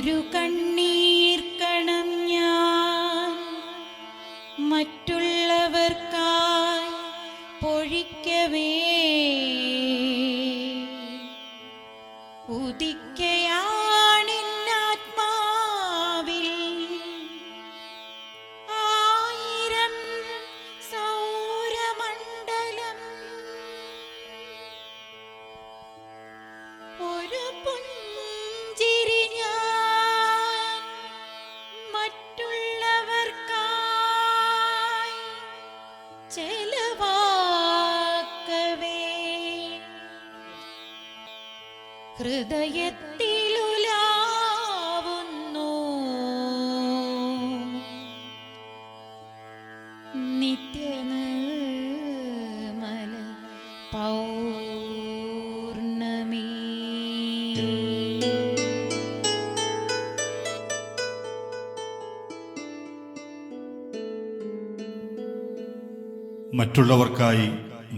ഒരു കണ്ണീർ കണം ഞാൻ മറ്റുള്ളവർക്കായി പൊഴിക്കവേ ഉദിക്കയാണിന്നാത്മാവിൽ ആയിരം സൗരമണ്ഡലം. ഒരു പുഞ്ചിരി ഞാൻ മറ്റുള്ളവർക്കായി ചെലവാക്കവേ ഹൃദയത്തിലുലാവുന്നു നിത്യനിർമ്മല പൗർണമി. മറ്റുള്ളവർക്കായി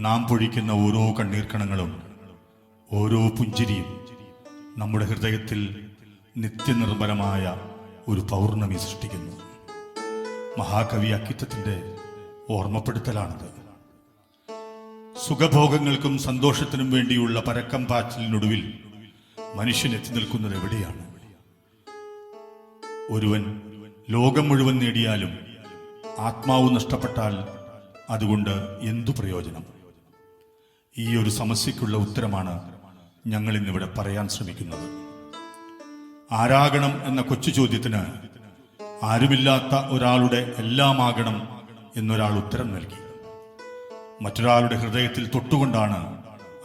നാം പൊഴിക്കുന്ന ഓരോ കണ്ണീർക്കണങ്ങളും ഓരോ പുഞ്ചിരിയും നമ്മുടെ ഹൃദയത്തിൽ നിത്യനിർമ്മലമായ ഒരു പൗർണമി സൃഷ്ടിക്കുന്നു. മഹാകവി അക്കിത്തത്തിന്റെ ഓർമ്മപ്പെടുത്തലാണത്. സുഖഭോഗങ്ങൾക്കും സന്തോഷത്തിനും വേണ്ടിയുള്ള പരക്കം പാച്ചിലിനൊടുവിൽ മനുഷ്യൻ എത്തി നിൽക്കുന്നത് എവിടെയാണ്? ഒരുവൻ ലോകം മുഴുവൻ നേടിയാലും ആത്മാവ് നഷ്ടപ്പെട്ടാൽ അതുകൊണ്ട് എന്തു പ്രയോജനം? ഈ ഒരു സമസ്യയ്ക്കുള്ള ഉത്തരമാണ് ഞങ്ങൾ ഇന്നിവിടെ പറയാൻ ശ്രമിക്കുന്നത്. ആരാകണം എന്ന കൊച്ചു ചോദ്യത്തിന് ആരുമില്ലാത്ത ഒരാളുടെ എല്ലാമാകണം എന്നൊരാൾ ഉത്തരം നൽകി. മറ്റൊരാളുടെ ഹൃദയത്തിൽ തൊട്ടുകൊണ്ടാണ്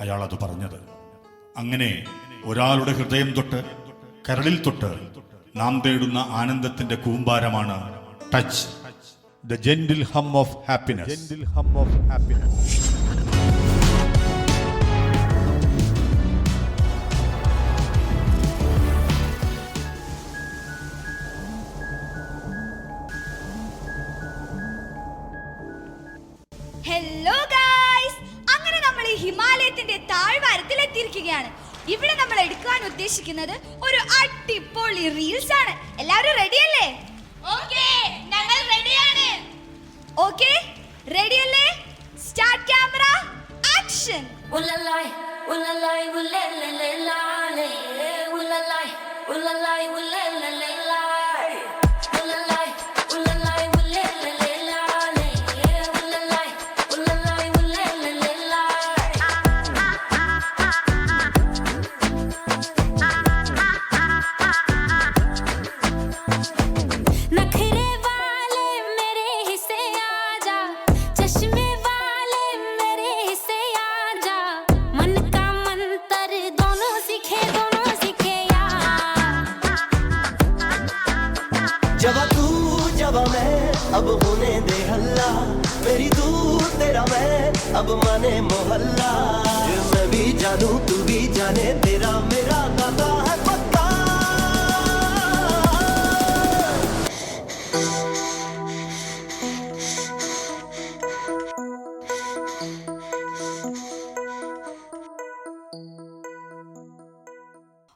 അയാൾ അത് പറഞ്ഞത്. അങ്ങനെ ഒരാളുടെ ഹൃദയം തൊട്ട് കരളിൽ തൊട്ട് നാം തേടുന്ന ആനന്ദത്തിന്റെ കൂമ്പാരമാണ് touch, the gentle hum of happiness. Hello guys, അങ്ങനെ നമ്മൾ ഈ ഹിമാലയത്തിന്റെ താഴ്വാരത്തിൽ എത്തിയിരിക്കുകയാണ്. ഇവിടെ നമ്മൾ എടുക്കാൻ ഉദ്ദേശിക്കുന്നത് ഒരു അടിപൊളി റീൽസ് ആണ്. എല്ലാവരും റെഡിയല്ലേ? ഞങ്ങൾ റെഡിയാണ്. ഓക്കേ, റെഡിയല്ലേ? Start camera, action. ഉലലായ് ഉലലായ് ഉലലലലായ് ഉലലായ് ഉലലായ് ഉലലലലായ് ഉലലായ് ഉലലായ് ഉലലലലായ് ഉലലായ് ഉലലായ് ഉലലലലായ്. നഖരെ വാലെ മേരെ ഹിസ്സെ ആജാ, ചശ്മെ വാലെ മേരെ ഹിസ്സെ ആജാ, मन का मंतर दोनों सीखे यार. जवा तू जवा मैं अब होने दे हल्ला, मेरी तू तेरा मैं अब माने मोहल्ला. मैं भी जानू तू भी जाने, तेरा मेरा दादा है पक्का.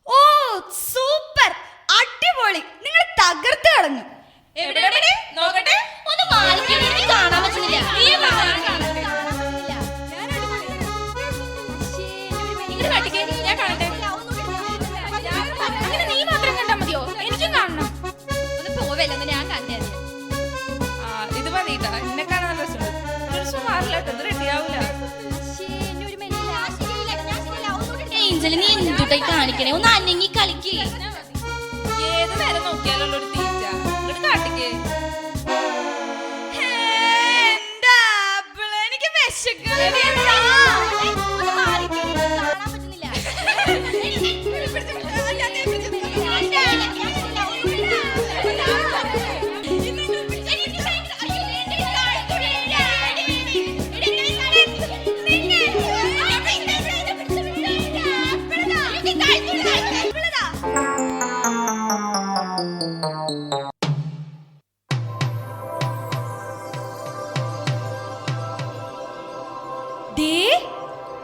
ഓ സൂപ്പർ, അടിപൊളി, നിങ്ങൾ തകർത്ത് കളഞ്ഞു. എവിടെ നോക്കട്ടെ, ഒന്ന് മാറിക്ക്, എനിക്ക് കാണാൻ പറ്റുന്നില്ല. നീ കാണാൻ ഇങ്ങനെ കാട്ടിക്കേ, ഞാൻ കാണട്ടെ. അങ്ങനെ നീ മാത്രം കണ്ടാ മതിയോ? എനിക്കും കാണണം. ഒന്ന് പോവല്ലെന്ന് ഞാൻ കണ്ടേ. ഇത് മതിട്ടാ, എന്നെ കാണാൻ രസമുണ്ട്. മാറില്ല, ഇത് റെഡിയാവൂല. ഏഞ്ചല്, നീ എന്തുട്ടായി കാണിക്കണേ? ഒന്ന് അനങ്ങി കളിക്കേ. ഏത് നേരം നോക്കിയാലുള്ള ഒരു തീറ്റ. ഇങ്ങോട്ട് കാട്ടിക്കേ. എനിക്ക് വിശക്കുന്നു.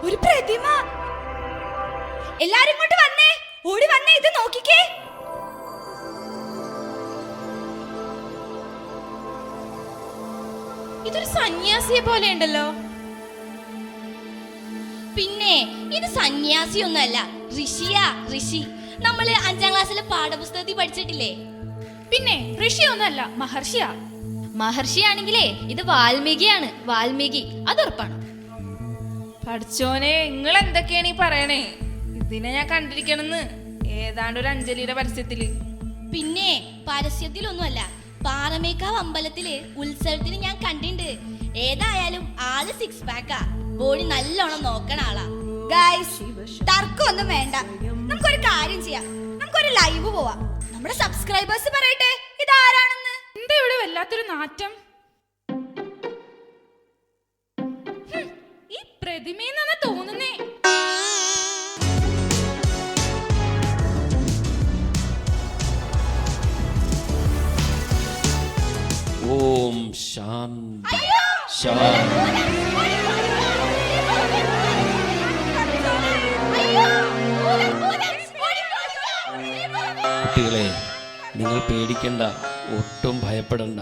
ഒരു പ്രതിമ. എല്ലാരും ഇങ്ങോട്ട് വന്നേ, ഓടി വന്നേ, ഇത് നോക്കിക്കേ. ഇതൊരു സന്യാസിയെ പോലെ ഉണ്ടല്ലോ. പിന്നെ ഇത് സന്യാസിയൊന്നുമല്ല, ഋഷിയാ, ഋഷി. നമ്മള് 5ാം ക്ലാസ്സിലെ പാഠപുസ്തകത്തിൽ പഠിച്ചിട്ടില്ലേ? പിന്നെ ഋഷിയൊന്നുമല്ല, മഹർഷിയാ. മഹർഷിയാണെങ്കിലേ ഇത് വാൽമീകിയാണ്, വാൽമീകി, അതുറപ്പാണ്. പഠിച്ചോനെ, നിങ്ങൾ എന്തൊക്കെയാണ് ഈ പറയണേ? ഇതിനെ ഞാൻ കണ്ടിരിക്കണെന്ന് ഏതാണ്ട് ഒരു അഞ്ജലിയുടെ പരസ്യത്തില്. പിന്നെ പരസ്യത്തിലൊന്നുമല്ല, പാറമേക്കാവ് അമ്പലത്തില് ഉത്സവത്തിന് ഞാൻ കണ്ടിട്ടുണ്ട്. ഏതായാലും ആള് 6 പാക്കാ, ബോഡി നല്ലോണം നോക്കണ ആളാ. ഗൈസ്, തർക്കമൊന്നും വേണ്ട, നമുക്കൊരു കാര്യം ചെയ്യാം, നമുക്കൊരു ലൈവ് പോവാം. നമ്മുടെ സബ്സ്ക്രൈബേഴ്സ് പറയട്ടെ ഇതാരാണെന്ന്. എന്താ ഇവിടെ വല്ലാത്തൊരു നാറ്റം? ഈ പ്രതിമയെന്നാണ് തോന്നുന്നേ. ഓം ശാന്തി ശാന്തി. കുട്ടികളെ, നിങ്ങൾ പേടിക്കണ്ട, ഒട്ടും ഭയപ്പെടണ്ട.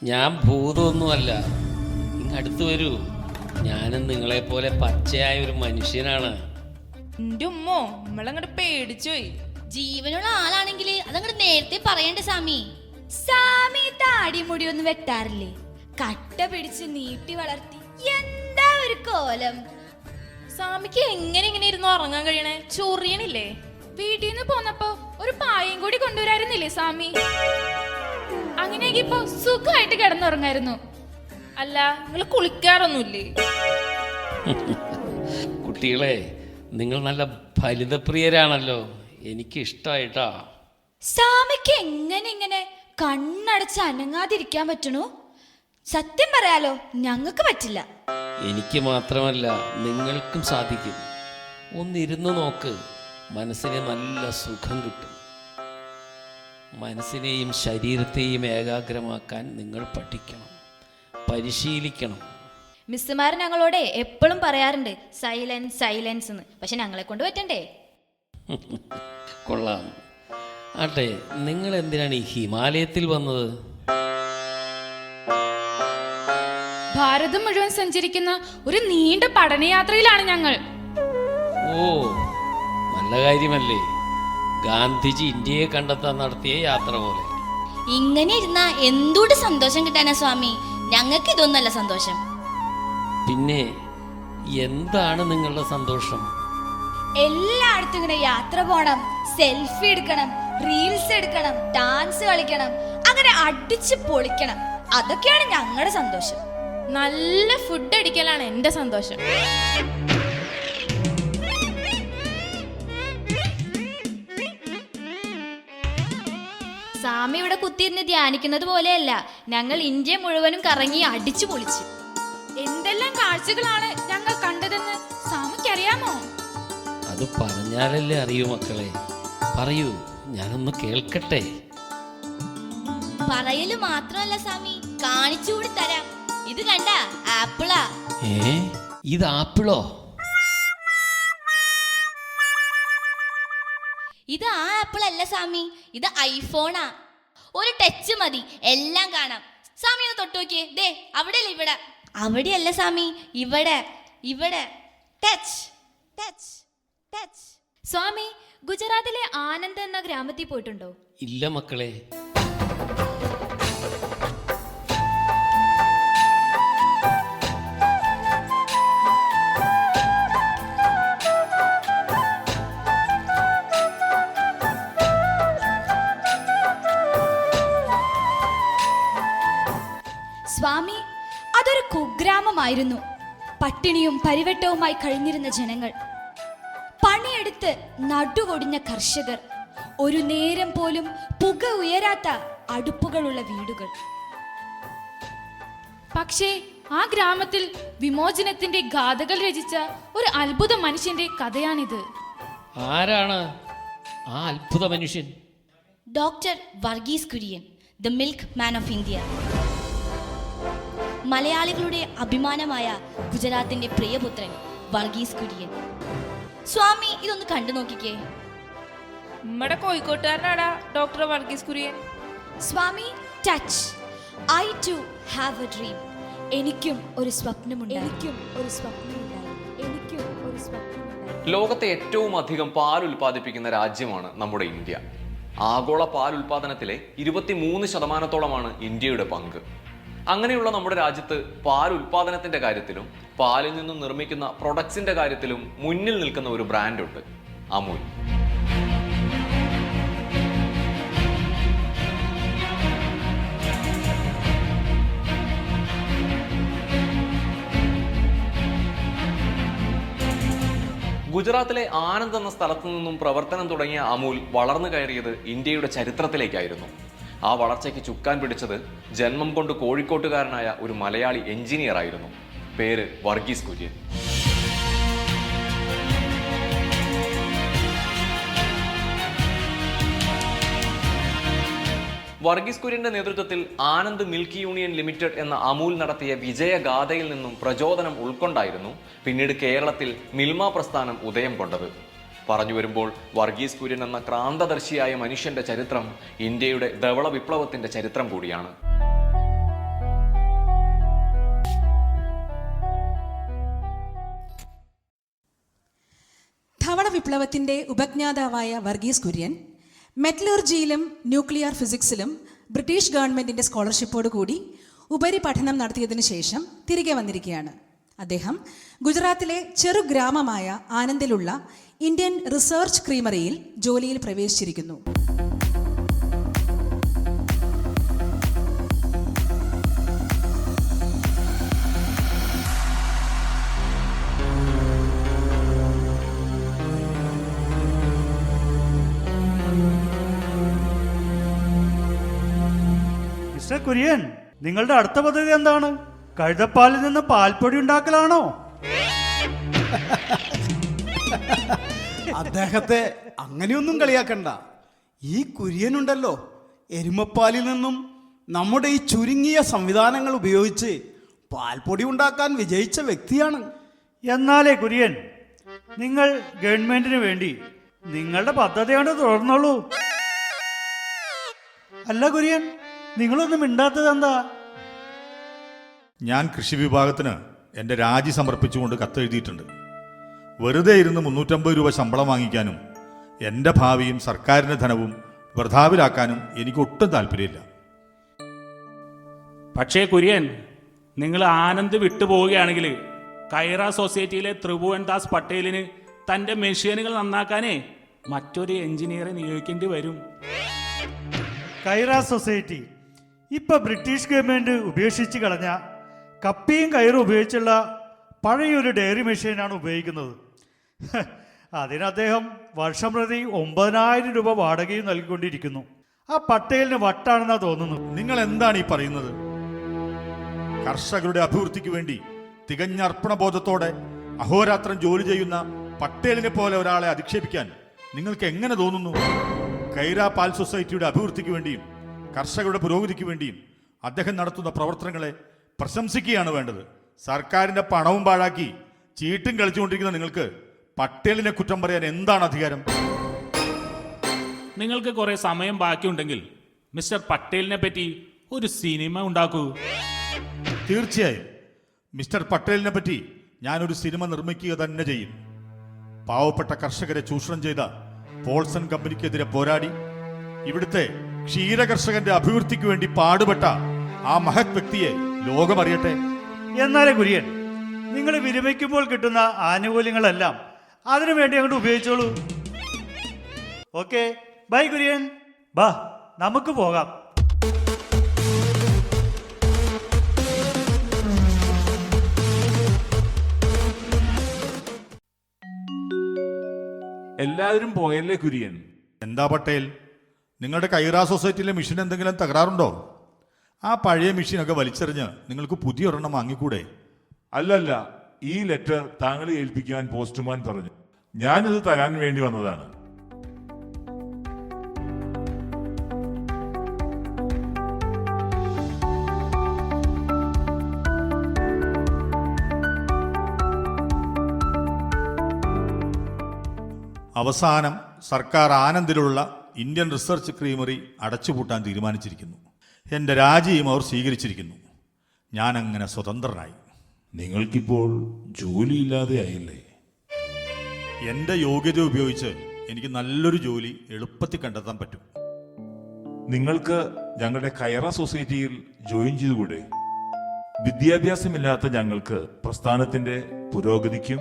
ഞാൻ ഭൂതമൊന്നുമല്ല. ഇങ്ങടുത്ത് വരൂ, ഞാനും നിങ്ങളെപ്പോലെ പച്ചയായ ഒരു മനുഷ്യനാണ്. എന്റെ ഉമ്മോ, നമ്മളങ്ങോട്ട് പേടിച്ചുപോയി. ജീവനുള്ള ആളാണെങ്കിൽ അതങ്ങോട്ട് നേരത്തെ പറയണ്ടേ സാമി? സാമി താടിമുടിയൊന്നും വെട്ടാറില്ലേ? കട്ട പിടിച്ച് നീട്ടി വളർത്തി എന്താ ഒരു കോലം. സാമിക്ക് എങ്ങനെ ഇങ്ങനെ ഇരുന്ന് ഉറങ്ങാൻ കഴിയണേ? ചൊറിയണില്ലേ? വീട്ടിൽ നിന്ന് പോന്നപ്പോ ഒരു പായയും കൂടി കൊണ്ടുവരായിരുന്നില്ലേ സാമി? അങ്ങനെയെങ്കിൽ ഇപ്പൊ സുഖമായിട്ട് കിടന്നുറങ്ങായിരുന്നു. അല്ല, നിങ്ങൾ കുളിക്കാറൊന്നുമില്ലേ? കുട്ടികളെ, നിങ്ങൾ നല്ല ഫലിതപ്രിയരാണല്ലോ, എനിക്ക് ഇഷ്ടമായിട്ടാ. സാമിക്ക് എങ്ങനെ ഇങ്ങനെ കണ്ണടച്ച് അനങ്ങാതിരിക്കാൻ പറ്റണു? സത്യം പറയാലോ, ഞങ്ങൾക്ക് പറ്റില്ല. എനിക്ക് മാത്രമല്ല, നിങ്ങൾക്കും സാധിക്കും. ഒന്നിരുന്ന് നോക്ക്, മനസ്സിന് നല്ല സുഖം കിട്ടും. മനസ്സിനെയും ശരീരത്തെയും ഏകാഗ്രമാക്കാൻ നിങ്ങൾ പഠിക്കണം, പരിശീലിക്കണം. മിസ്സുമാർ ഞങ്ങളോട് എപ്പോഴും പറയാറുണ്ട് സൈലൻസ് സൈലൻസ് എന്ന്. പക്ഷെ ഞങ്ങളെ കൊണ്ട് പറ്റണ്ടേ? കൊള്ളാം. ആട്ടെ, നിങ്ങൾ എന്തിനാണ് ഈ ഹിമാലയത്തിൽ വന്നത്? ഭാരതം മുഴുവൻ സഞ്ചരിക്കുന്ന ഒരു നീണ്ട പഠനയാത്രയിലാണ് ഞങ്ങൾ. ഓ, നല്ല കാര്യമല്ലേ. ഗാന്ധിജി ഇന്ത്യയെ കണ്ടെത്താൻ നടത്തിയ യാത്ര പോലെ. ഇങ്ങനെ ഇരുന്ന എന്തുകൊണ്ട് സന്തോഷം കിട്ടാനാ സ്വാമി? ഞങ്ങൾക്ക് ഇതൊന്നല്ല സന്തോഷം. പിന്നെ എന്താണ് നിങ്ങളുടെ സന്തോഷം? എല്ലായിടത്തും ഇങ്ങനെ യാത്ര പോണം, സെൽഫി എടുക്കണം, റീൽസ് എടുക്കണം, ഡാൻസ് കളിക്കണം, അങ്ങനെ അടിച്ച് പൊളിക്കണം. അതൊക്കെയാണ് ഞങ്ങളുടെ സന്തോഷം. നല്ല ഫുഡ് അടിക്കലാണ് എന്റെ സന്തോഷം. സ്വാമി ഇവിടെ കുത്തിയിരുന്ന് ധ്യാനിക്കുന്നത് പോലെയല്ല, ഞങ്ങൾ ഇന്ത്യ മുഴുവനും കറങ്ങി അടിച്ചു പൊളിച്ചു. എന്തെല്ലാം കാഴ്ചകളാണ് ഞങ്ങൾ കണ്ടതെന്ന് സ്വാമിക്കറിയാമോ? അത് പറഞ്ഞാലല്ലേ അറിയൂ മക്കളെ. പറയൂ, ഞാനൊന്ന് കേൾക്കട്ടെ. പറയല് മാത്രമല്ല സ്വാമി, കാണിച്ചുകൂടി തരാം. ഇത് കണ്ട ആപ്പിളാ. ഇത് ആപ്പിളോ? ഇത് ആ ആപ്പിൾ അല്ല സ്വാമി, ഇത് ഐഫോണാ. ഒരു ടച്ച് മതി, എല്ലാം കാണാം. സ്വാമി ഒന്ന് തൊട്ട് നോക്കിയേ, ദേ അവിടെയല്ല, ഇവിടെ. അവിടെയല്ല സ്വാമി, ഇവിടെ ഇവിടെ. Touch touch touch. സ്വാമി, ഗുജറാത്തിലെ ആനന്ദ് എന്ന ഗ്രാമത്തിൽ പോയിട്ടുണ്ടോ? ഇല്ല മക്കളെ. സ്വാമി, അതൊരു കുഗ്രാമമായിരുന്നു. പട്ടിണിയും പരിവട്ടവുമായി കഴിഞ്ഞിരുന്ന ജനങ്ങൾ, പണിയെടുത്ത് നടുവൊടിഞ്ഞ കർഷകർ, ഒരു നേരം പോലും പുക ഉയരാത്ത അടുപ്പുകളുള്ള വീടുകൾ. പക്ഷേ ആ ഗ്രാമത്തിൽ വിമോചനത്തിന്റെ ഗാഥകൾ രചിച്ച ഒരു അത്ഭുത മനുഷ്യന്റെ കഥയാണിത്. ആരാണ് ആ അത്ഭുത മനുഷ്യൻ? Doctor Varghese Kurian, the milk man of India. മലയാളികളുടെ അഭിമാനമായ ഗുജറാത്തിന്റെ പ്രിയപുത്രൻ വർഗീസ് കുര്യൻ. സ്വാമി, ഇതൊന്ന് കണ്ടു നോക്കിക്കേ. നമ്മുടെ കോഴിക്കോട്ടുകാരനാടാ doctor Varghese Kurien. Swami, touch. I too have a dream. എനിക്കും ഒരു സ്വപ്നമുണ്ടായി. ലോകത്തെ ഏറ്റവും അധികം പാൽ ഉൽപ്പാദിപ്പിക്കുന്ന രാജ്യമാണ് നമ്മുടെ ഇന്ത്യ. ആഗോള പാൽ ഉൽപാദനത്തിലെ 23% ഇന്ത്യയുടെ പങ്ക്. അങ്ങനെയുള്ള നമ്മുടെ രാജ്യത്ത് പാൽ ഉൽപാദനത്തിന്റെ കാര്യത്തിലും പാലിൽ നിന്നും നിർമ്മിക്കുന്ന പ്രൊഡക്ട്സിന്റെ കാര്യത്തിലും മുന്നിൽ നിൽക്കുന്ന ഒരു ബ്രാൻഡുണ്ട്, അമൂൽ. ഗുജറാത്തിലെ ആനന്ദ് എന്ന സ്ഥലത്തു നിന്നും പ്രവർത്തനം തുടങ്ങിയ അമൂൽ വളർന്നു കയറിയത് ഇന്ത്യയുടെ ചരിത്രത്തിലേക്കായിരുന്നു. ആ വളർച്ചയ്ക്ക് ചുക്കാൻ പിടിച്ചത് ജന്മം കൊണ്ട് കോഴിക്കോട്ടുകാരനായ ഒരു മലയാളി എഞ്ചിനീയർ ആയിരുന്നു. പേര് വർഗീസ് കുര്യൻ. വർഗീസ് കുര്യന്റെ നേതൃത്വത്തിൽ ആനന്ദ് മിൽക്ക് യൂണിയൻ ലിമിറ്റഡ് എന്ന അമൂൽ നടത്തിയ വിജയഗാഥയിൽ നിന്നും പ്രചോദനം ഉൾക്കൊണ്ടായിരുന്നു പിന്നീട് കേരളത്തിൽ മിൽമ പ്രസ്ഥാനം ഉദയം കൊണ്ടത്. പറഞ്ഞു വരുമ്പോൾ വർഗീസ് കുര്യൻ എന്ന ക്രാന്തദർശിയായ മനുഷ്യന്റെ ചരിത്രം ഇന്ത്യയുടെ ധവള വിപ്ലവത്തിന്റെ ചരിത്രം കൂടിയാണ്. ധവള വിപ്ലവത്തിന്റെ ഉപജ്ഞാതാവായ വർഗീസ് കുര്യൻ മെറ്റലർജിയിലും ന്യൂക്ലിയർ ഫിസിക്സിലും ബ്രിട്ടീഷ് ഗവൺമെൻറ്റിൻ്റെ സ്കോളർഷിപ്പോട് കൂടി ഉപരിപഠനം നടത്തിയതിനു ശേഷം തിരികെ വന്നിരിക്കുകയാണ്. അദ്ദേഹം ഗുജറാത്തിലെ ചെറു ഗ്രാമമായ ആനന്ദിലുള്ള ഇന്ത്യൻ റിസർച്ച് ക്രീമറിയിൽ ജോലിയിൽ പ്രവേശിച്ചിരിക്കുന്നു. മിസ്റ്റർ കുര്യൻ, നിങ്ങളുടെ അടുത്ത പദ്ധതി എന്താണ്? കഴുതപ്പാലിൽ നിന്ന് പാൽപ്പൊടി ഉണ്ടാക്കലാണോ? അദ്ദേഹത്തെ അങ്ങനെയൊന്നും കളിയാക്കണ്ട. ഈ കുര്യനുണ്ടല്ലോ, എരുമപ്പാലിൽ നിന്നും നമ്മുടെ ഈ ചുരുങ്ങിയ സംവിധാനങ്ങൾ ഉപയോഗിച്ച് പാൽപ്പൊടി ഉണ്ടാക്കാൻ വിജയിച്ച വ്യക്തിയാണ്. എന്നാലേ കുര്യൻ, നിങ്ങൾ ഗവൺമെന്റിന് വേണ്ടി നിങ്ങളുടെ പദ്ധതിയാണ് തുടർന്നോളൂ. അല്ല കുര്യൻ, നിങ്ങളൊന്നും മിണ്ടാത്തത് എന്താ? ഞാൻ കൃഷി വിഭാഗത്തിന് എൻ്റെ രാജി സമർപ്പിച്ചുകൊണ്ട് കത്തെഴുതിയിട്ടുണ്ട്. വെറുതെ ഇരുന്ന് 350 രൂപ ശമ്പളം വാങ്ങിക്കാനും എൻ്റെ ഭാവിയും സർക്കാരിൻ്റെ ധനവും വൃഥാവിലാക്കാനും എനിക്ക് ഒട്ടും താല്പര്യമില്ല. പക്ഷേ കുര്യൻ, നിങ്ങൾ ആനന്ദ് വിട്ടുപോവുകയാണെങ്കിൽ കൈറ സൊസൈറ്റിയിലെ ത്രിഭുവൻ ദാസ് പട്ടേലിന് തൻ്റെ മെഷീനുകൾ നന്നാക്കാനേ മറ്റൊരു എഞ്ചിനീയറെ നിയോഗിക്കേണ്ടി വരും. കൈറ സൊസൈറ്റി ഇപ്പൊ ബ്രിട്ടീഷ് ഗവൺമെന്റ് ഉപേക്ഷിച്ച് കളഞ്ഞ കപ്പിയും കയറും ഉപയോഗിച്ചുള്ള പഴയൊരു ഡയറി മെഷീനാണ് ഉപയോഗിക്കുന്നത്. അതിന് അദ്ദേഹം വർഷം പ്രതി 9,000 രൂപ വാടകയും നൽകിക്കൊണ്ടിരിക്കുന്നു. ആ പട്ടേലിന് വട്ടാണെന്നാ തോന്നുന്നു. നിങ്ങൾ എന്താണ് ഈ പറയുന്നത്? കർഷകരുടെ അഭിവൃദ്ധിക്ക് വേണ്ടി തികഞ്ഞ അർപ്പണബോധത്തോടെ അഹോരാത്രം ജോലി ചെയ്യുന്ന പട്ടേലിനെ പോലെ ഒരാളെ അധിക്ഷേപിക്കാൻ നിങ്ങൾക്ക് എങ്ങനെ തോന്നുന്നു? കൈറ പാൽ സൊസൈറ്റിയുടെ അഭിവൃദ്ധിക്ക് വേണ്ടിയും കർഷകരുടെ പുരോഗതിക്ക് വേണ്ടിയും അദ്ദേഹം നടത്തുന്ന പ്രവർത്തനങ്ങളെ പ്രശംസിക്കുകയാണ് വേണ്ടത്. സർക്കാരിന്റെ പണവും പാഴാക്കി ചീട്ടും കളിച്ചുകൊണ്ടിരിക്കുന്ന നിങ്ങൾക്ക് പട്ടേലിനെ കുറ്റം പറയാൻ എന്താണ് അധികാരം? നിങ്ങൾക്ക് കുറെ സമയം ബാക്കിയുണ്ടെങ്കിൽ മിസ്റ്റർ പട്ടേലിനെ പറ്റി ഒരു സിനിമ ഉണ്ടാക്കൂ. തീർച്ചയായും മിസ്റ്റർ പട്ടേലിനെ പറ്റി ഞാനൊരു സിനിമ നിർമ്മിക്കുക തന്നെ ചെയ്യും. പാവപ്പെട്ട കർഷകരെ ചൂഷണം ചെയ്ത പോൾസൺ കമ്പനിക്കെതിരെ പോരാടി ഇവിടുത്തെ ക്ഷീരകർഷകന്റെ അഭിവൃദ്ധിക്ക് വേണ്ടി പാടുപെട്ട ആ മഹത് വ്യക്തിയെ ലോകമറിയട്ടെ. എന്നാലേ കുര്യൻ, നിങ്ങൾ വിരമിക്കുമ്പോൾ കിട്ടുന്ന ആനുകൂല്യങ്ങളെല്ലാം അതിനു വേണ്ടി അങ്ങോട്ട് ഉപയോഗിച്ചോളൂ. Okay, by Kurian. ബാ, നമുക്ക് പോകാം. എല്ലാവരും പോയല്ലേ കുര്യൻ? എന്താ പട്ടേൽ, നിങ്ങളുടെ കൈറ സൊസൈറ്റിയിലെ മെഷീൻ എന്തെങ്കിലും തകരാറുണ്ടോ? ആ പഴയ മെഷീനൊക്കെ വലിച്ചെറിഞ്ഞ് നിങ്ങൾക്ക് പുതിയൊരെണ്ണം വാങ്ങിക്കൂടെ? അല്ലല്ല, ഈ ലെറ്റർ താങ്കളെ ഏൽപ്പിക്കാൻ പോസ്റ്റ്മാൻ പറഞ്ഞു. ഞാനിത് തരാൻ വേണ്ടി വന്നതാണ്. അവസാനം സർക്കാർ ആനന്ദിലുള്ള ഇന്ത്യൻ റിസർച്ച് ക്രീമറി അടച്ചുപൂട്ടാൻ തീരുമാനിച്ചിരിക്കുന്നു. എൻ്റെ രാജിയും അവർ സ്വീകരിച്ചിരിക്കുന്നു. ഞാനങ്ങനെ സ്വതന്ത്രനായി. നിങ്ങൾക്കിപ്പോൾ ജോലിയില്ലാതെ ആയില്ലേ? എൻ്റെ യോഗ്യത ഉപയോഗിച്ച് എനിക്ക് നല്ലൊരു ജോലി എളുപ്പത്തിൽ കണ്ടെത്താൻ പറ്റും. നിങ്ങൾക്ക് ഞങ്ങളുടെ കൈറ സൊസൈറ്റിയിൽ ജോയിൻ ചെയ്തുകൂടെ? വിദ്യാഭ്യാസമില്ലാത്ത ഞങ്ങൾക്ക് പ്രസ്ഥാനത്തിന്റെ പുരോഗതിക്കും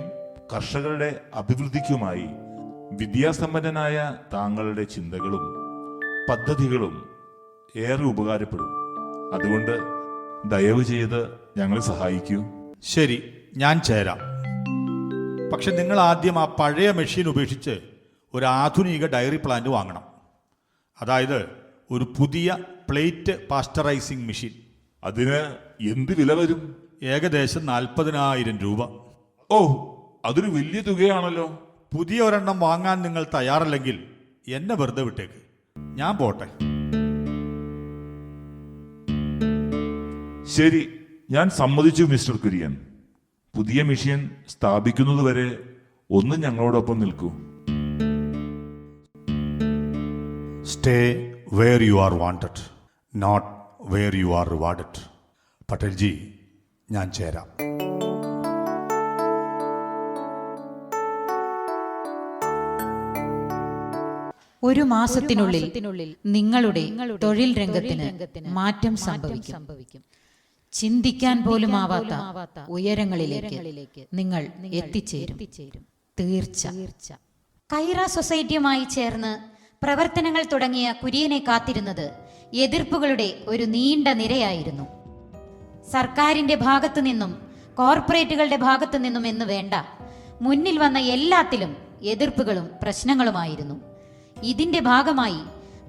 കർഷകരുടെ അഭിവൃദ്ധിക്കുമായി വിദ്യാസമ്പന്നനായ താങ്കളുടെ ചിന്തകളും പദ്ധതികളും ഏറെ ഉപകാരപ്പെടും. അതുകൊണ്ട് ദയവ് ചെയ്ത് ഞങ്ങളെ സഹായിക്കൂ. ശരി, ഞാൻ ചേരാം. പക്ഷെ നിങ്ങൾ ആദ്യം ആ പഴയ മെഷീൻ ഉപേക്ഷിച്ച് ഒരു ആധുനിക ഡയറി പ്ലാന്റ് വാങ്ങണം. അതായത് ഒരു പുതിയ പ്ലേറ്റ് പാസ്റ്ററൈസിംഗ് മെഷീൻ. അതിന് എന്ത് വില വരും? ഏകദേശം 40,000 രൂപ. ഓ, അതൊരു വലിയ തുകയാണല്ലോ. പുതിയ ഒരെണ്ണം വാങ്ങാൻ നിങ്ങൾ തയ്യാറല്ലെങ്കിൽ എന്നെ വെറുതെ വിട്ടേക്ക്, ഞാൻ പോട്ടെ. ശരി, ഞാൻ സമ്മതിച്ചു മിസ്റ്റർ കുര്യൻ. പുതിയ മെഷീൻ സ്ഥാപിക്കുന്നതുവരെ ഒന്ന് ഞങ്ങളോടൊപ്പം നിൽക്കൂ. Stay where you are wanted, not where you are rewarded. Patelji, ഞാൻ ചേരാം. ഒരു മാസത്തിനുള്ളിൽ നിങ്ങളുടെ തൊഴിൽ രംഗത്തിന് മാറ്റം സംഭവിക്കും. ചിന്തിക്കാൻ പോലും ആവാത്ത ഉയരങ്ങളിലേക്ക് നിങ്ങൾ എത്തിച്ചേരും. തീർച്ച. കൈറ സൊസൈറ്റിയുമായി ചേർന്ന് പ്രവർത്തനങ്ങൾ തുടങ്ങിയ കുര്യനെ കാത്തിരുന്നത് എതിർപ്പുകളുടെ ഒരു നീണ്ട നിരയായിരുന്നു. സർക്കാരിന്റെ ഭാഗത്തു നിന്നും കോർപ്പറേറ്റുകളുടെ ഭാഗത്തു നിന്നും എന്ന് വേണ്ട, മുന്നിൽ വന്ന എല്ലാത്തിലും എതിർപ്പുകളും പ്രശ്നങ്ങളുമായിരുന്നു. ഇതിന്റെ ഭാഗമായി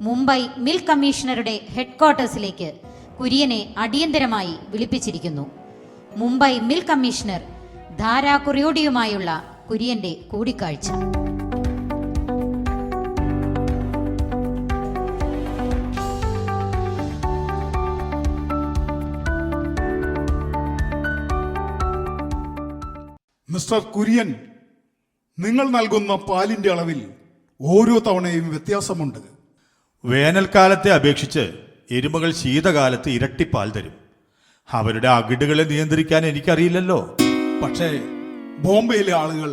മുംബൈ മിൽക്ക് കമ്മീഷണറുടെ ഹെഡ്ക്വാർട്ടേഴ്സിലേക്ക് കുര്യനെ അടിയന്തരമായി വിളിപ്പിച്ചിരിക്കുന്നു. മുംബൈ മിൽക്ക് കമ്മീഷണർ ധാരാ കുറിയോടിയുമായുള്ള കുര്യന്റെ കൂടിക്കാഴ്ച. മിസ്റ്റർ കുര്യൻ, നിങ്ങൾ നൽകുന്ന പാലിന്റെ അളവിൽ ഓരോ തവണയും വ്യത്യാസമുണ്ട്. വേനൽക്കാലത്തെ അപേക്ഷിച്ച് എരുമകൾ ശീതകാലത്ത് ഇരട്ടി പാൽ തരും. അവരുടെ അകിടുകളെ നിയന്ത്രിക്കാൻ എനിക്കറിയില്ലല്ലോ. പക്ഷേ ബോംബെയിലെ ആളുകൾ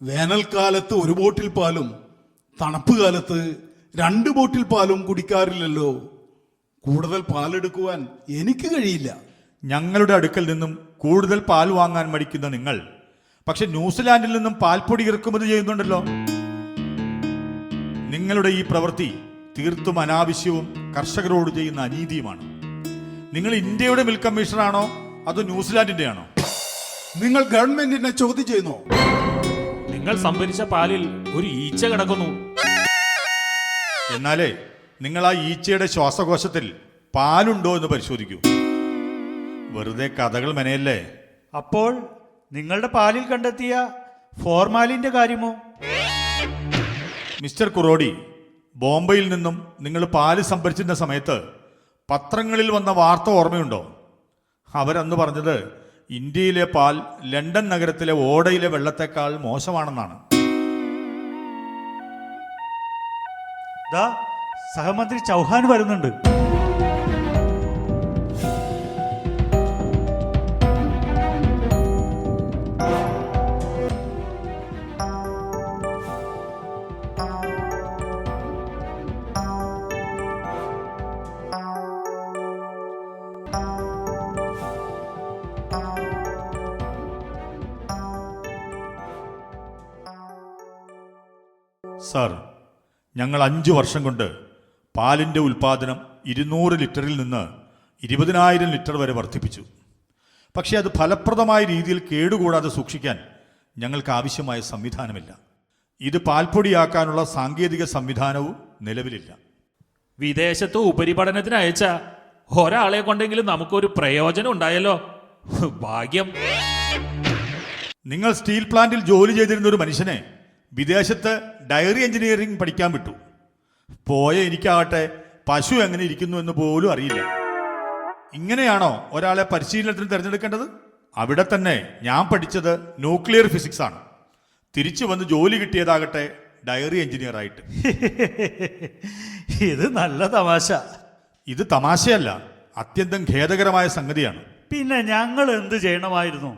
വേനൽക്കാലത്ത് ഒരു ബോട്ടിൽ പാലും തണുപ്പ് കാലത്ത് 2 ബോട്ടിൽ പാലും കുടിക്കാറില്ലല്ലോ. കൂടുതൽ പാലെടുക്കുവാൻ എനിക്ക് കഴിയില്ല. ഞങ്ങളുടെ അടുക്കൽ നിന്നും കൂടുതൽ പാൽ വാങ്ങാൻ മടിക്കുന്ന നിങ്ങൾ പക്ഷെ ന്യൂസിലാൻഡിൽ നിന്നും പാൽപ്പൊടി ഇറക്കുമതി ചെയ്യുന്നുണ്ടല്ലോ. നിങ്ങളുടെ ഈ പ്രവൃത്തി തീർത്തും അനാവശ്യവും കർഷകരോട് ചെയ്യുന്ന അനീതിയുമാണ്. നിങ്ങൾ ഇന്ത്യയുടെ മിൽക്ക് കമ്മീഷണറാണോ അതോ ന്യൂസിലാൻഡിന്റെ ആണോ? നിങ്ങൾ ഗവൺമെന്റിനെ ചോദ്യം ചെയ്യുന്നു. നിങ്ങൾ സംഭരിച്ച പാലിൽ ഒരു ഈച്ച കിടക്കുന്നു. എന്നാലേ നിങ്ങൾ ആ ഈച്ചയുടെ ശ്വാസകോശത്തിൽ പാലുണ്ടോ എന്ന് പരിശോധിക്കൂ. വെറുതെ കഥകൾ മെനയല്ലേ. അപ്പോൾ നിങ്ങളുടെ പാലിൽ കണ്ടെത്തിയ ഫോർമാലിന്റെ കാര്യമോ? മിസ്റ്റർ കുറോഡി, ബോംബെയിൽ നിന്നും നിങ്ങൾ പാല് സംഭരിച്ചിരുന്ന സമയത്ത് പത്രങ്ങളിൽ വന്ന വാർത്ത ഓർമ്മയുണ്ടോ? അവരന്ന് പറഞ്ഞത് ഇന്ത്യയിലെ പാൽ ലണ്ടൻ നഗരത്തിലെ ഓടയിലെ വെള്ളത്തേക്കാൾ മോശമാണെന്നാണ്. ദാ സഹമന്ത്രി ചൗഹാൻ വരുന്നുണ്ട്. സാർ, ഞങ്ങൾ 5 വർഷം കൊണ്ട് പാലിൻ്റെ ഉൽപ്പാദനം 200 ലിറ്ററിൽ നിന്ന് 20,000 ലിറ്റർ വരെ വർദ്ധിപ്പിച്ചു. പക്ഷേ അത് ഫലപ്രദമായ രീതിയിൽ കേടുകൂടാതെ സൂക്ഷിക്കാൻ ഞങ്ങൾക്ക് ആവശ്യമായ സംവിധാനമില്ല. ഇത് പാൽപ്പൊടിയാക്കാനുള്ള സാങ്കേതിക സംവിധാനവും നിലവിലില്ല. വിദേശത്ത് ഉപരിപഠനത്തിന് അയച്ച ഒരാളെ കൊണ്ടെങ്കിലും നമുക്കൊരു പ്രയോജനം ഉണ്ടായല്ലോ. ഭാഗ്യം. നിങ്ങൾ സ്റ്റീൽ പ്ലാന്റിൽ ജോലി ചെയ്തിരുന്ന ഒരു മനുഷ്യനെ വിദേശത്ത് ഡയറി എഞ്ചിനീയറിംഗ് പഠിക്കാൻ വിട്ടു. പോയ എനിക്കാകട്ടെ പശു എങ്ങനെ ഇരിക്കുന്നു എന്ന് പോലും അറിയില്ല. ഇങ്ങനെയാണോ ഒരാളെ പരിശീലനത്തിന് തിരഞ്ഞെടുക്കേണ്ടത്? അവിടെ തന്നെ ഞാൻ പഠിച്ചത് ന്യൂക്ലിയർ ഫിസിക്സ് ആണ്. തിരിച്ചു വന്ന് ജോലി കിട്ടിയതാകട്ടെ ഡയറി എഞ്ചിനീയർ ആയിട്ട്. ഇത് നല്ല തമാശ. ഇത് തമാശയല്ല, അത്യന്തം ഖേദകരമായ സംഗതിയാണ്. പിന്നെ ഞങ്ങൾ എന്ത് ചെയ്യണമായിരുന്നു?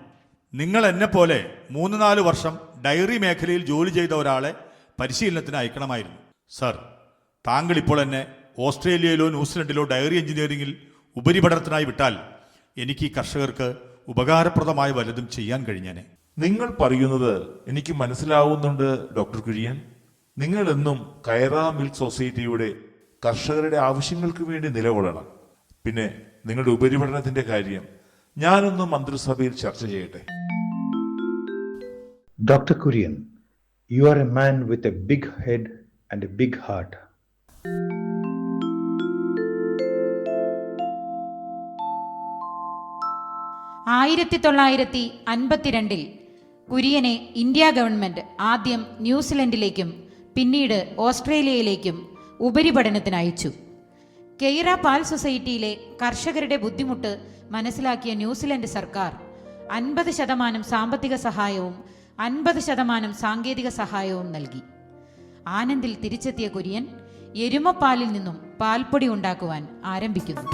നിങ്ങൾ എന്നെ പോലെ 3-4 വർഷം ഡയറി മേഖലയിൽ ജോലി ചെയ്ത ഒരാളെ പരിശീലനത്തിന് അയക്കണമായിരുന്നു. സർ, താങ്കൾ ഇപ്പോൾ എന്നെ ഓസ്ട്രേലിയയിലോ ന്യൂസിലൻഡിലോ ഡയറി എഞ്ചിനീയറിംഗിൽ ഉപരിപഠനത്തിനായി വിട്ടാൽ എനിക്ക് ഈ കർഷകർക്ക് ഉപകാരപ്രദമായ വല്ലതും ചെയ്യാൻ കഴിഞ്ഞേനെ. നിങ്ങൾ പറയുന്നത് എനിക്ക് മനസ്സിലാവുന്നുണ്ട് ഡോക്ടർ കുര്യൻ. നിങ്ങൾ എന്നും കൈറ മിൽക്ക് സൊസൈറ്റിയുടെ കർഷകരുടെ ആവശ്യങ്ങൾക്ക് വേണ്ടി നിലകൊള്ളണം. പിന്നെ നിങ്ങളുടെ ഉപരിപഠനത്തിന്റെ കാര്യം ഞാനൊന്ന് മന്ത്രിസഭയിൽ ചർച്ച ചെയ്യട്ടെ. Dr. Kurian, you are a man with a big head and a big heart. ിൽ കുര്യനെ ഇന്ത്യ ഗവൺമെന്റ് ആദ്യം ന്യൂസിലൻഡിലേക്കും പിന്നീട് ഓസ്ട്രേലിയയിലേക്കും ഉപരിപഠനത്തിന് അയച്ചു. കെയ്റ പാൽ സൊസൈറ്റിയിലെ കർഷകരുടെ ബുദ്ധിമുട്ട് മനസ്സിലാക്കിയ ന്യൂസിലൻഡ് സർക്കാർ 50% സാമ്പത്തിക സഹായവും 50% സാങ്കേതിക സഹായവും നൽകി. ആനന്ദിൽ തിരിച്ചെത്തിയ കുര്യൻ എരുമപ്പാലിൽ നിന്നും പാൽപ്പൊടി ഉണ്ടാക്കുവാൻ ആരംഭിക്കുന്നു.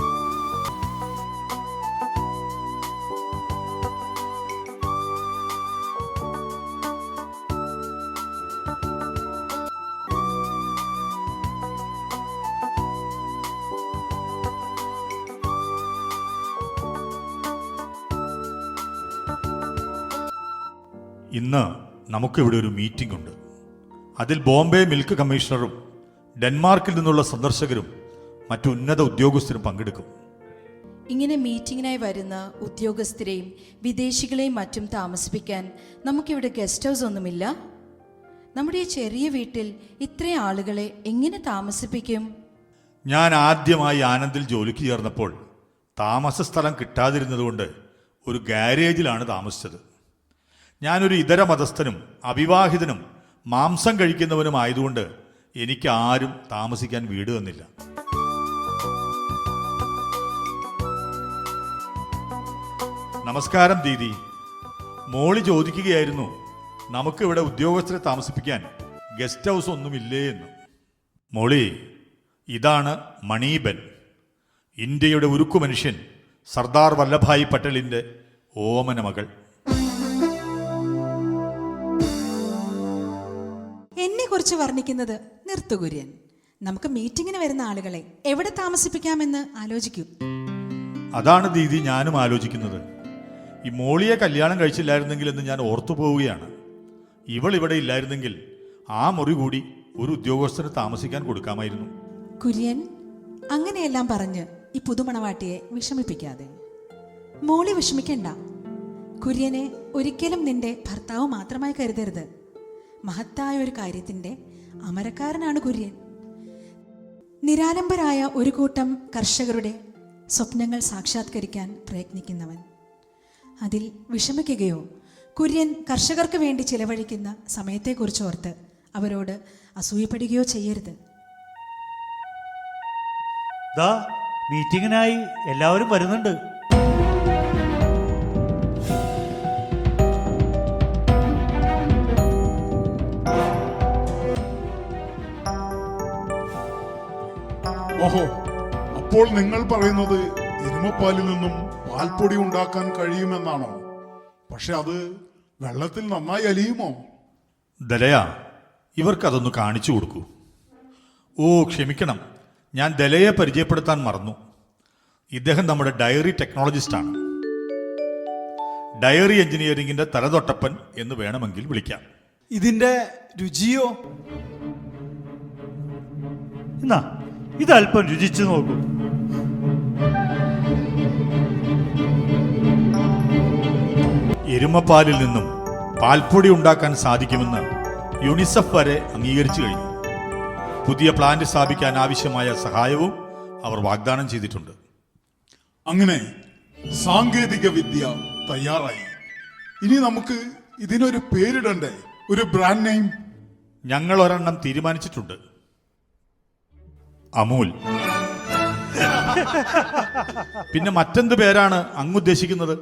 ഇന്ന് നമുക്കിവിടെ ഒരു മീറ്റിംഗ് ഉണ്ട്. അതിൽ ബോംബെ മിൽക്ക് കമ്മീഷണറും ഡെൻമാർക്കിൽ നിന്നുള്ള സന്ദർശകരും മറ്റു ഉന്നത ഉദ്യോഗസ്ഥരും പങ്കെടുക്കും. ഇങ്ങനെ മീറ്റിങ്ങിനായി വരുന്ന ഉദ്യോഗസ്ഥരെയും വിദേശികളെയും മറ്റും താമസിപ്പിക്കാൻ നമുക്കിവിടെ ഗസ്റ്റ് ഹൗസ് ഒന്നുമില്ല. നമ്മുടെ ഈ ചെറിയ വീട്ടിൽ ഇത്രയും ആളുകളെ എങ്ങനെ താമസിപ്പിക്കും? ഞാൻ ആദ്യമായി ആനന്ദിൽ ജോലിക്ക് ചേർന്നപ്പോൾ താമസ സ്ഥലം കിട്ടാതിരുന്നതുകൊണ്ട് ഒരു ഗാരേജിലാണ് താമസിച്ചത്. ഞാനൊരു ഇതര മതസ്ഥനും അവിവാഹിതനും മാംസം കഴിക്കുന്നവനും ആയതുകൊണ്ട് എനിക്ക് ആരും താമസിക്കാൻ വീട് തന്നില്ല. നമസ്കാരം ദീദി. മോളി ചോദിക്കുകയായിരുന്നു നമുക്കിവിടെ ഉദ്യോഗസ്ഥരെ താമസിപ്പിക്കാൻ ഗസ്റ്റ് ഹൗസ് ഒന്നുമില്ലേ എന്ന്. മോളി, ഇതാണ് മണീബൻ, ഇന്ത്യയുടെ ഉരുക്കു മനുഷ്യൻ സർദാർ വല്ലഭായ് പട്ടേലിൻ്റെ ഓമന മകൾ. എന്നെ കുറിച്ച് വർണ്ണിക്കുന്നത് നിർത്തു കുര്യൻ. നമുക്ക് മീറ്റിങ്ങിന് വരുന്ന ആളുകളെ എവിടെ താമസിപ്പിക്കാമെന്ന് ആലോചിക്കൂ. അതാണ് ദീദി ഞാനും ആലോചിക്കുന്നത്. ഈ മോളിയെ കല്യാണം കഴിച്ചില്ലായിരുന്നെങ്കിൽ എന്ന് ഞാൻ ഓർത്തു പോവുകയാണ്. ഇവൾ ഇവിടെ ഇല്ലായിരുന്നെങ്കിൽ ആ മുറി കൂടി ഒരു ഉദ്യോഗസ്ഥന് താമസിക്കാൻ കൊടുക്കാമായിരുന്നു. കുര്യൻ, അങ്ങനെയെല്ലാം പറഞ്ഞ് ഈ പുതുമണവാട്ടിയെ വിഷമിപ്പിക്കാതെ. മോളി വിഷമിക്കണ്ട. കുര്യനെ ഒരിക്കലും നിന്റെ ഭർത്താവ് മാത്രമായി കരുതരുത്. മഹത്തായ ഒരു കാര്യത്തിൻ്റെ അമരക്കാരനാണ് കുര്യൻ. നിരാലംബരായ ഒരു കൂട്ടം കർഷകരുടെ സ്വപ്നങ്ങൾ സാക്ഷാത്കരിക്കാൻ പ്രയത്നിക്കുന്നവൻ. അതിൽ വിഷമിക്കുകയോ കുര്യൻ കർഷകർക്ക് വേണ്ടി ചിലവഴിക്കുന്ന സമയത്തെക്കുറിച്ച് ഓർത്ത് അവരോട് അസൂയപ്പെടുകയോ ചെയ്യരുത്. ദാ മീറ്റിങ്ങിനായി എല്ലാവരും വരുന്നുണ്ട്. ഓഹോ, അപ്പോൾ നിങ്ങൾ പറയുന്നത് എരുമപ്പാലിൽ നിന്നും പാൽപ്പൊടി ഉണ്ടാക്കാൻ കഴിയുമെന്നാണോ? പക്ഷെ അത് വെള്ളത്തിൽ നന്നായി അലിയുമോ? ദലയ, ഇവർക്കതൊന്ന് കാണിച്ചു കൊടുക്കൂ. ഓ ക്ഷമിക്കണം, ഞാൻ ദലയെ പരിചയപ്പെടുത്താൻ മറന്നു. ഇദ്ദേഹം നമ്മുടെ ഡയറി ടെക്നോളജിസ്റ്റാണ്. ഡയറി എഞ്ചിനീയറിംഗിന്റെ തലതൊട്ടപ്പൻ എന്ന് വേണമെങ്കിൽ വിളിക്കാം. ഇതിന്റെ രുചിയോ? എന്നാ ഇതല്പം രുചിച്ചു നോക്കൂ. എരുമപ്പാലിൽ നിന്നും പാൽപ്പൊടി ഉണ്ടാക്കാൻ സാധിക്കുമെന്ന് യുണിസെഫ് വരെ അംഗീകരിച്ചു കഴിഞ്ഞു. പുതിയ പ്ലാന്റ് സ്ഥാപിക്കാൻ ആവശ്യമായ സഹായവും അവർ വാഗ്ദാനം ചെയ്തിട്ടുണ്ട്. അങ്ങനെ സാങ്കേതിക വിദ്യ തയ്യാറായി. ഇനി നമുക്ക് ഇതിനൊരു പേരിടണ്ടേ? ഒരു ബ്രാൻഡ് നെയിം? ഞങ്ങൾ ഒരെണ്ണം തീരുമാനിച്ചിട്ടുണ്ട്. അമൂൽ. പിന്നെ മറ്റെന്ത് പേരാണ് അങ്ങ് ഉദ്ദേശിക്കുന്നത്?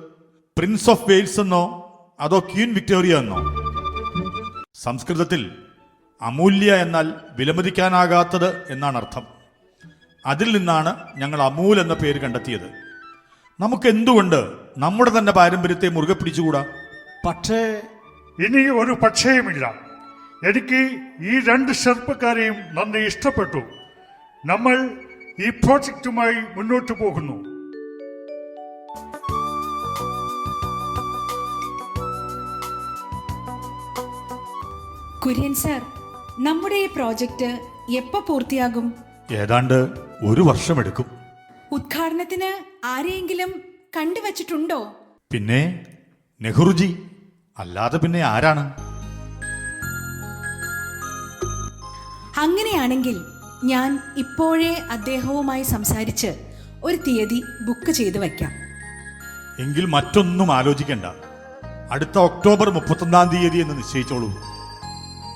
പ്രിൻസ് ഓഫ് വെയിൽസ് എന്നോ അതോ ക്വീൻ വിക്ടോറിയ എന്നോ? സംസ്കൃതത്തിൽ അമൂല്യ എന്നാൽ വിലമതിക്കാനാകാത്തത് എന്നാണ് അർത്ഥം. അതിൽ നിന്നാണ് ഞങ്ങൾ അമൂൽ എന്ന പേര് കണ്ടെത്തിയത്. നമുക്ക് എന്തുകൊണ്ട് നമ്മുടെ തന്നെ പാരമ്പര്യത്തെ മുറുകെ പിടിച്ചുകൂടാ? പക്ഷേ ഇനി ഒരു പക്ഷേയുമില്ല. എനിക്ക് ഈ 2 ചെറുപ്പക്കാരെയും നന്ദി ഇഷ്ടപ്പെട്ടു. നമ്മൾ ഈ പ്രോജക്റ്റുമായി മുന്നോട്ട് പോകുന്നു. കുര്യൻ സാർ, നമ്മുടെ ഈ പ്രോജക്റ്റ് എപ്പോ പൂർത്തിയാകും? ഏതാണ്ട് 1 വർഷമെടുക്കും. ഉദ്ഘാടനത്തിന് ആരെയെങ്കിലും കണ്ടുവച്ചിട്ടുണ്ടോ? പിന്നെ നെഹ്റുജി, അല്ലാതെ പിന്നെ ആരാണ്? അങ്ങനെയാണെങ്കിൽ ഞാൻ ഇപ്പോഴേ അദ്ദേഹവുമായി സംസാരിച്ച് ഒരു തീയതി ബുക്ക് ചെയ്ത് വയ്ക്കാം. എങ്കിൽ മറ്റൊന്നും ആലോചിക്കണ്ട. അടുത്ത ഒക്ടോബർ 31 തീയതി എന്ന് നിശ്ചയിച്ചോളൂ.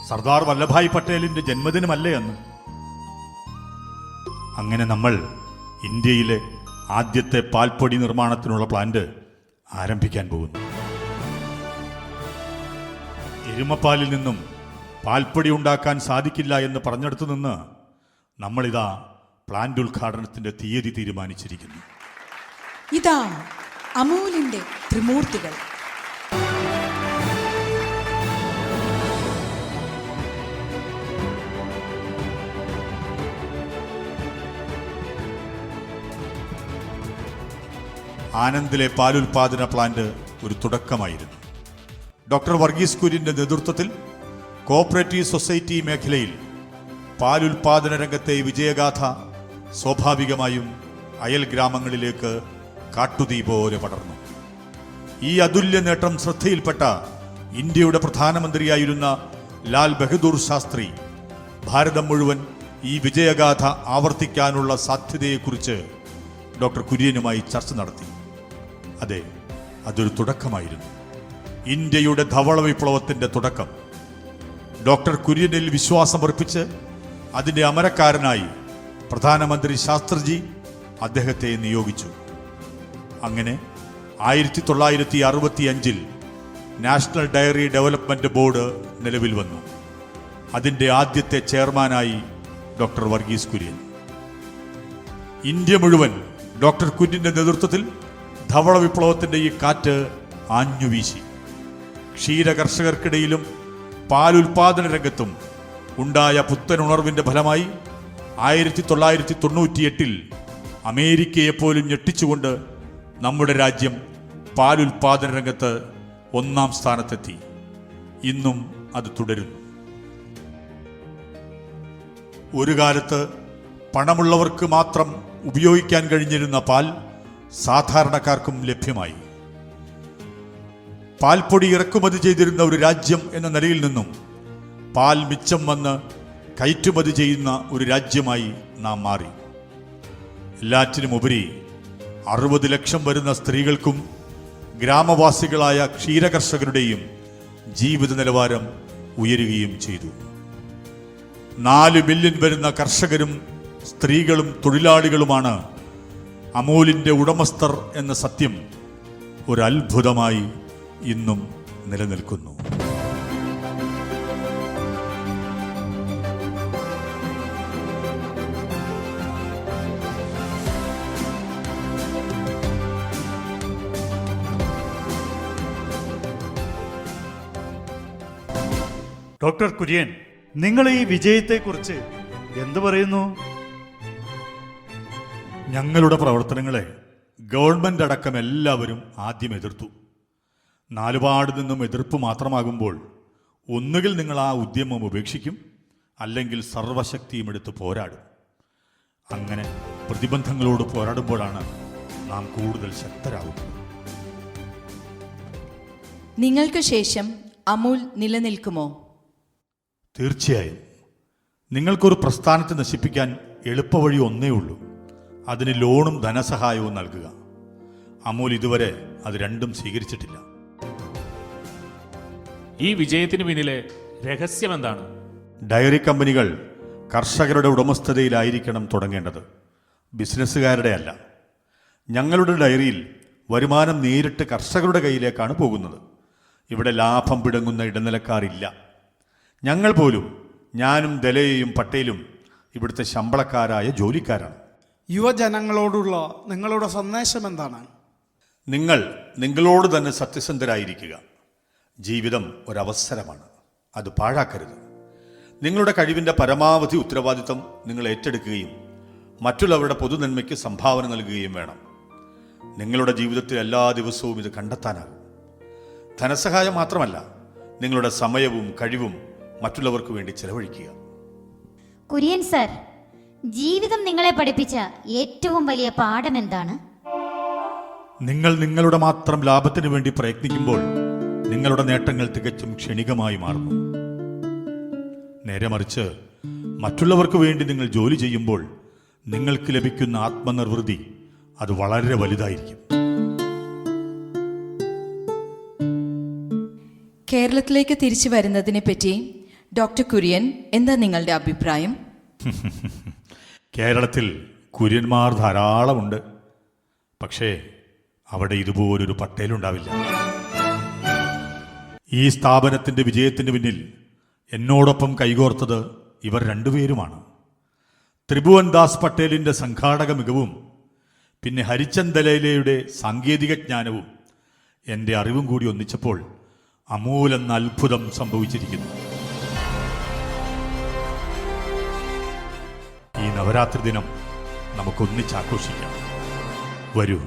സർദാർ വല്ലഭായ് പട്ടേലിന്റെ ജന്മദിനമല്ലേ അന്ന്? അങ്ങനെ നമ്മൾ ഇന്ത്യയിലെ ആദ്യത്തെ പാൽപ്പൊടി നിർമ്മാണത്തിനുള്ള പ്ലാന്റ് ആരംഭിക്കാൻ പോകുന്നു. എരുമപ്പാലിൽ നിന്നും പാൽപ്പൊടി ഉണ്ടാക്കാൻ സാധിക്കില്ല എന്ന് പറഞ്ഞെടുത്തു നിന്ന് നമ്മളിതാ പ്ലാന്റ് ഉദ്ഘാടനത്തിന്റെ തീയതി തീരുമാനിച്ചിരിക്കുന്നു. ഇതാണ് അമൂലിന്റെ ത്രിമൂർത്തികൾ. ആനന്ദിലെ പാലുൽപാദന പ്ലാന്റ് ഒരു തുടക്കമായിരുന്നു. ഡോക്ടർ വർഗീസ് കുര്യന്റെ നേതൃത്വത്തിൽ കോഓപ്പറേറ്റീവ് സൊസൈറ്റി മേഖലയിൽ പാലുൽപാദന രംഗത്തെ വിജയഗാഥ സ്വാഭാവികമായും അയൽ ഗ്രാമങ്ങളിലേക്ക് കാട്ടുതീ പോലെ പടർന്നു. ഈ അതുല്യ നേട്ടം ശ്രദ്ധയിൽപ്പെട്ട ഇന്ത്യയുടെ പ്രധാനമന്ത്രിയായിരുന്ന ലാൽ ബഹദൂർ ശാസ്ത്രി ഭാരതം മുഴുവൻ ഈ വിജയഗാഥ ആവർത്തിക്കാനുള്ള സാധ്യതയെക്കുറിച്ച് ഡോക്ടർ കുര്യനുമായി ചർച്ച നടത്തി. അതെ, അതൊരു തുടക്കമായിരുന്നു. ഇന്ത്യയുടെ ധവള വിപ്ലവത്തിന്റെ തുടക്കം. ഡോക്ടർ കുര്യനിൽ വിശ്വാസമർപ്പിച്ച് അതിൻ്റെ അമരക്കാരനായി പ്രധാനമന്ത്രി ശാസ്ത്രിജി അദ്ദേഹത്തെ നിയോഗിച്ചു. അങ്ങനെ 1965 നാഷണൽ ഡയറി ഡെവലപ്മെന്റ് ബോർഡ് നിലവിൽ വന്നു. അതിൻ്റെ ആദ്യത്തെ ചെയർമാനായി ഡോക്ടർ വർഗീസ് കുര്യൻ. ഇന്ത്യ മുഴുവൻ ഡോക്ടർ കുര്യന്റെ നേതൃത്വത്തിൽ ധവള വിപ്ലവത്തിന്റെ ഈ കാറ്റ് ആഞ്ഞുവീശി. ക്ഷീരകർഷകർക്കിടയിലും പാലുൽപാദന രംഗത്തും ഉണ്ടായ പുത്തനുണർവിന്റെ ഫലമായി 1998 അമേരിക്കയെപ്പോലും ഞെട്ടിച്ചുകൊണ്ട് നമ്മുടെ രാജ്യം പാലുൽപാദന രംഗത്ത് 1-ാം സ്ഥാനത്തെത്തി. ഇന്നും അത് തുടരുന്നു. ഒരു കാലത്ത് പണമുള്ളവർക്ക് മാത്രം ഉപയോഗിക്കാൻ കഴിഞ്ഞിരുന്ന പാൽ സാധാരണക്കാർക്കും ലഭ്യമായി. പാൽപ്പൊടി ഇറക്കുമതി ചെയ്തിരുന്ന ഒരു രാജ്യം എന്ന നിലയിൽ നിന്നും പാൽ മിച്ചം വന്ന് കയറ്റുമതി ചെയ്യുന്ന ഒരു രാജ്യമായി നാം മാറി. എല്ലാറ്റിനുമുപരി 60 ലക്ഷം വരുന്ന സ്ത്രീകൾക്കും ഗ്രാമവാസികളായ ക്ഷീരകർഷകരുടെയും ജീവിത നിലവാരം ഉയരുകയും ചെയ്തു. 4 മില്യൺ വരുന്ന കർഷകരും സ്ത്രീകളും തൊഴിലാളികളുമാണ് അമൂലിൻ്റെ ഉടമസ്ഥർ എന്ന സത്യം ഒരു അത്ഭുതമായി ഇന്നും നിലനിൽക്കുന്നു. ഡോക്ടർ കുര്യൻ, നിങ്ങൾ ഈ വിജയത്തെക്കുറിച്ച് എന്തു പറയുന്നു? ഞങ്ങളുടെ പ്രവർത്തനങ്ങളെ ഗവൺമെന്റ് അടക്കം എല്ലാവരും ആദ്യം എതിർത്തു. നാലുപാട് നിന്നും എതിർപ്പ് മാത്രമാകുമ്പോൾ ഒന്നുകിൽ നിങ്ങൾ ആ ഉദ്യമം ഉപേക്ഷിക്കും, അല്ലെങ്കിൽ സർവശക്തിയും എടുത്ത് പോരാടും. അങ്ങനെ പ്രതിബന്ധങ്ങളോട് പോരാടുമ്പോഴാണ് നാം കൂടുതൽ ശക്തരാകുന്നത്. നിങ്ങൾക്ക് ശേഷം അമൂൽ നിലനിൽക്കുമോ? തീർച്ചയായും. നിങ്ങൾക്കൊരു പ്രസ്ഥാനത്തെ നശിപ്പിക്കാൻ എളുപ്പവഴി ഒന്നേ ഉള്ളൂ, അതിന് ലോണും ധനസഹായവും നൽകുക. അമൂൽ ഇതുവരെ അത് രണ്ടും സ്വീകരിച്ചിട്ടില്ല. ഈ വിജയത്തിന് പിന്നിലെ രഹസ്യം എന്താണ്? ഡയറി കമ്പനികൾ കർഷകരുടെ ഉടമസ്ഥതയിലായിരിക്കണം തുടങ്ങേണ്ടത്, ബിസിനസ്സുകാരുടെ അല്ല. ഞങ്ങളുടെ ഡയറിയിൽ വരുമാനം നേരിട്ട് കർഷകരുടെ കയ്യിലേക്കാണ് പോകുന്നത്. ഇവിടെ ലാഭം പിടുങ്ങുന്ന ഇടനിലക്കാരില്ല. ഞങ്ങൾ പോലും, ഞാനും ദലയയും പട്ടേലും ഇവിടുത്തെ ശമ്പളക്കാരായ ജോലിക്കാരാണ്. യുവജനങ്ങളോടുള്ള നിങ്ങളുടെ സന്ദേശം എന്താണ്? നിങ്ങൾ നിങ്ങളോട് തന്നെ സത്യസന്ധരായിരിക്കുക. ജീവിതം ഒരവസരമാണ്, അത് പാഴാക്കരുത്. നിങ്ങളുടെ കഴിവിൻ്റെ പരമാവധി ഉത്തരവാദിത്തം നിങ്ങൾ ഏറ്റെടുക്കുകയും മറ്റുള്ളവരുടെ പൊതുനന്മയ്ക്ക് സംഭാവന നൽകുകയും വേണം. നിങ്ങളുടെ ജീവിതത്തിൽ എല്ലാ ദിവസവും ഇത് കണ്ടെത്താനാകും. ധനസഹായം മാത്രമല്ല, നിങ്ങളുടെ സമയവും കഴിവും മറ്റുള്ളവർക്ക് വേണ്ടി ചെലവഴിക്കുക. കുര്യൻ സർ, ജീവിതം നിങ്ങളെ പഠിപ്പിച്ച ഏറ്റവും വലിയ പാഠം എന്താണ്? നിങ്ങൾ നിങ്ങളുടെ മാത്രം ലാഭത്തിന് വേണ്ടി പ്രയത്നിക്കുമ്പോൾ നിങ്ങളുടെ നേട്ടങ്ങൾ തികച്ചും ക്ഷണികമായി മാറുന്നു. നേരെ മറിച്ച് മറ്റുള്ളവർക്ക് വേണ്ടി നിങ്ങൾ ജോലി ചെയ്യുമ്പോൾ നിങ്ങൾക്ക് ലഭിക്കുന്ന ആത്മനിർവൃതി അത് വളരെ വലുതായിരിക്കും. കേരളത്തിലേക്ക് തിരിച്ചു വരുന്നതിനെ പറ്റി ഡോക്ടർ കുര്യൻ എന്താ നിങ്ങളുടെ അഭിപ്രായം? കേരളത്തിൽ കുര്യന്മാർ ധാരാളമുണ്ട്. പക്ഷേ അവിടെ ഇതുപോലൊരു പട്ടേലുണ്ടാവില്ല. ഈ സ്ഥാപനത്തിൻ്റെ വിജയത്തിന് പിന്നിൽ എന്നോടൊപ്പം കൈകോർത്തത് ഇവർ രണ്ടുപേരുമാണ്. ത്രിഭുവൻ ദാസ് പട്ടേലിൻ്റെ സംഘാടക മികവും പിന്നെ ഹരിചന്ദ് ദലൈലയുടെ സാങ്കേതിക ജ്ഞാനവും എൻ്റെ അറിവും കൂടി ഒന്നിച്ചപ്പോൾ അമൂലെന്ന അത്ഭുതം സംഭവിച്ചിരിക്കുന്നു. ഈ നവരാത്രി ദിനം നമുക്കൊന്നിച്ചാഘോഷിക്കാം. വരൂ.